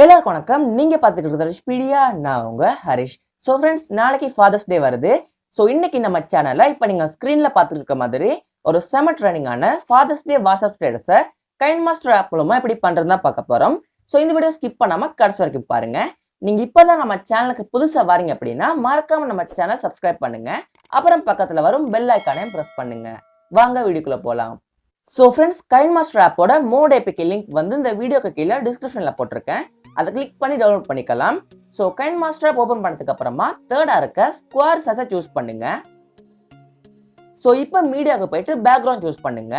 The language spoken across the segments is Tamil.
எல்லாருக்கும் வணக்கம். நீங்க பாத்துக்கிட்டு ஸ்பீடியா, நான் உங்க ஹரிஷ். ஸோ ஃப்ரெண்ட்ஸ், நாளைக்கு ஃபாதர்ஸ் டே வருது. ஸோ இன்னைக்கு நம்ம சேனல்ல இப்ப நீங்க ஸ்கிரீன்ல பாத்துட்டு இருக்க மாதிரி ஒரு செம ட்ரெண்டிங்கான ஃபாதர்ஸ் டே வாட்ஸ்அப் ஸ்டேட்டஸை கைன்மாஸ்டர் ஆப் மூலமா எப்படி பண்றதுன்னு தான் பார்க்க போறோம். ஸோ இந்த வீடியோ ஸ்கிப் பண்ணாம கடைசி வரைக்கும் பாருங்க. நீங்க இப்பதான் நம்ம சேனலுக்கு புதுசா வாரீங்க அப்படின்னா மறக்காம நம்ம சேனல் சப்ஸ்கிரைப் பண்ணுங்க. அப்புறம் பக்கத்துல வரும் பெல் ஐக்கானையும் பிரஸ் பண்ணுங்க. வாங்க வீடியோக்குள்ள போலாம். ஸோ ஃப்ரெண்ட்ஸ், கைன்மாஸ்டர் ஆப்போட மோட் ஏபிகே லிங்க் வந்து இந்த வீடியோக்கு கீழே டிஸ்கிரிப்ஷன்ல போட்டிருக்கேன். அதை கிளிக் பண்ணி டவுன்லோட் பண்ணிக்கலாம். ஸோ கைன்மாஸ்டர் ஆப் ஓபன் பண்ணதுக்கு அப்புறமா தேர்டா இருக்க ஸ்கொயர் சைஸை சூஸ் பண்ணுங்க. ஸோ இப்போ மீடியாவுக்கு போயிட்டு பேக்ரவுண்ட் சூஸ் பண்ணுங்க.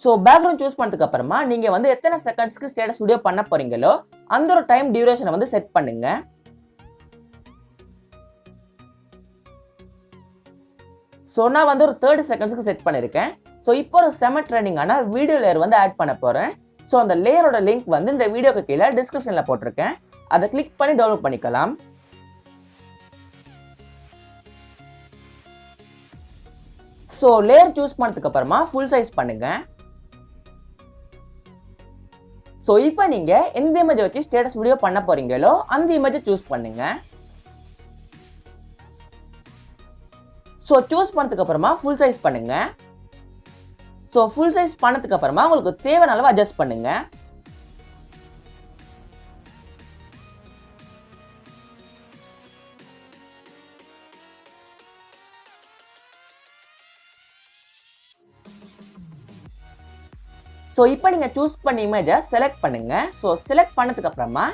ஸோ பேக்ரவுண்ட் சூஸ் பண்ணதுக்கு அப்புறமா நீங்க வந்து எத்தனை செகண்ட்ஸ்க்கு ஸ்டேட்டஸ் வீடியோ பண்ண போறீங்களோ அந்த ஒரு டைம் டியூரேஷனை வந்து செட் பண்ணுங்க. ஸோ நான் வந்து ஒரு 30 செகண்ட்ஸ்க்கு செட் பண்ணியிருக்கேன். ஸோ இப்போ ஒரு செம ட்ரெண்டிங்கான வீடியோ லேயர் வந்து ஆட் பண்ண போறேன். ஸோ அந்த லேயரோட லிங்க் வந்து இந்த வீடியோக்கு கீழே டிஸ்கிரிப்ஷன்ல போட்டிருக்கேன். அதை கிளிக் பண்ணி டவுன்லோட் பண்ணிக்கலாம். ஸோ லேயர் சூஸ் பண்ணதுக்கு அப்புறமா ஃபுல் சைஸ் பண்ணுங்க. ஸோ இப்போ நீங்க எந்த இமேஜை வச்சு ஸ்டேட்டஸ் வீடியோ பண்ண போறீங்களோ அந்த இமேஜை சூஸ் பண்ணுங்க. ஸோ சூஸ் பண்ணதுக்கு அப்புறமா ஃபுல் சைஸ் பண்ணுங்க. ஸோ ஃபுல் சைஸ் பண்ணதுக்கு அப்புறமா உங்களுக்கு தேவையான அளவு அட்ஜஸ்ட் பண்ணுங்க. ஸோ இப்போ நீங்க சூஸ் பண்ண இமேஜை செலக்ட் பண்ணுங்க. ஸோ செலக்ட் பண்ணதுக்கு அப்புறமா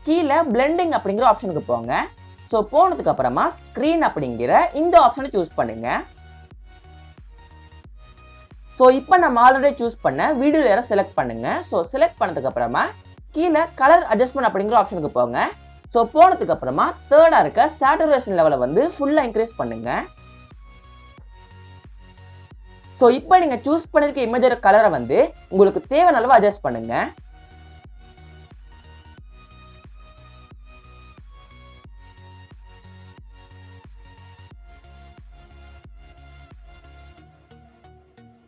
கீழே பிளெண்டிங் அப்படிங்கிற ஆப்ஷனுக்கு போங்க. ஸோ போனதுக்கு அப்புறமா ஸ்கிரீன் அப்படிங்கிற இந்த ஆப்ஷனை சூஸ் பண்ணுங்க. ஸோ இப்போ நம்ம ஆல்ரெடி சூஸ் பண்ண வீடியோ லேயரை செலக்ட் பண்ணுங்க. ஸோ செலக்ட் பண்ணதுக்கு அப்புறமா கீழே கலர் அட்ஜஸ்ட்மெண்ட் அப்படிங்கிற ஆப்ஷனுக்கு போங்க. ஸோ போனதுக்கு அப்புறமா தேர்டா இருக்க சேச்சுரேஷன் லெவலை வந்து ஃபுல்லா இன்க்ரீஸ் பண்ணுங்க. ஸோ இப்போ நீங்க சூஸ் பண்ணிருக்க இமேஜோட கலரை வந்து உங்களுக்கு தேவையான அளவு அட்ஜஸ்ட் பண்ணுங்க.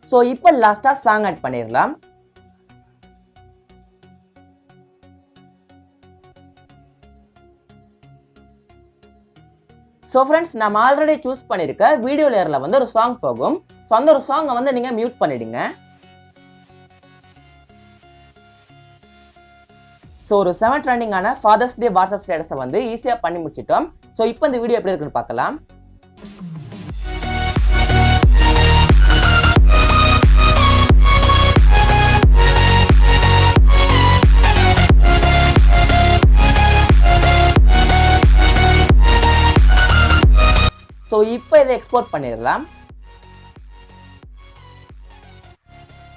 ஸோ இப்போ லாஸ்டா சாங் ஆட் பண்ணிடலாம். ஸோ ஃப்ரெண்ட்ஸ், நம்ம ஆல்ரெடி சூஸ் பண்ணிருக்க வீடியோ லேயர்ல வந்து ஒரு சாங் போகும். ஸோ அந்த ஒரு சாங்கை வந்து நீங்க மியூட் பண்ணிடுங்க. ஸோ ஒரு செம ட்ரெண்டிங்கான ஃபாதர்ஸ் டே வாட்ஸ்அப் ஸ்டேட்டஸை வந்து ஈஸியா பண்ணி முடிச்சிட்டோம். ஸோ இப்போ இந்த வீடியோ எப்படி இருக்குன்னு பார்க்கலாம். ஸோ இப்போ இதை எக்ஸ்போர்ட் பண்ணிடலாம்.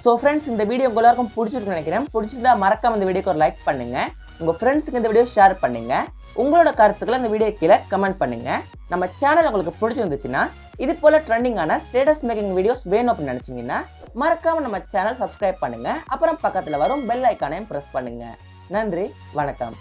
ஸோ ஃப்ரெண்ட்ஸ், இந்த வீடியோ எல்லாருக்கும் பிடிச்சிருக்குன்னு நினைக்கிறேன். பிடிச்சிருந்தா மறக்காம இந்த வீடியோக்கு ஒரு லைக் பண்ணுங்க. உங்க ஃப்ரெண்ட்ஸுக்கு இந்த வீடியோ ஷேர் பண்ணுங்க. உங்களோட கருத்துக்களை இந்த வீடியோ கீழே கமெண்ட் பண்ணுங்க. நம்ம சேனல் உங்களுக்கு பிடிச்சிருந்துச்சுன்னா இது போல ட்ரெண்டிங்கான ஸ்டேட்டஸ் மேக்கிங் வீடியோஸ் வேணும் அப்படின்னு நினைச்சீங்கன்னா மறக்காம நம்ம சேனல் சப்ஸ்கிரைப் பண்ணுங்க. அப்புறம் பக்கத்துல வரும் பெல் ஐக்கானையும் பிரஸ் பண்ணுங்க. நன்றி, வணக்கம்.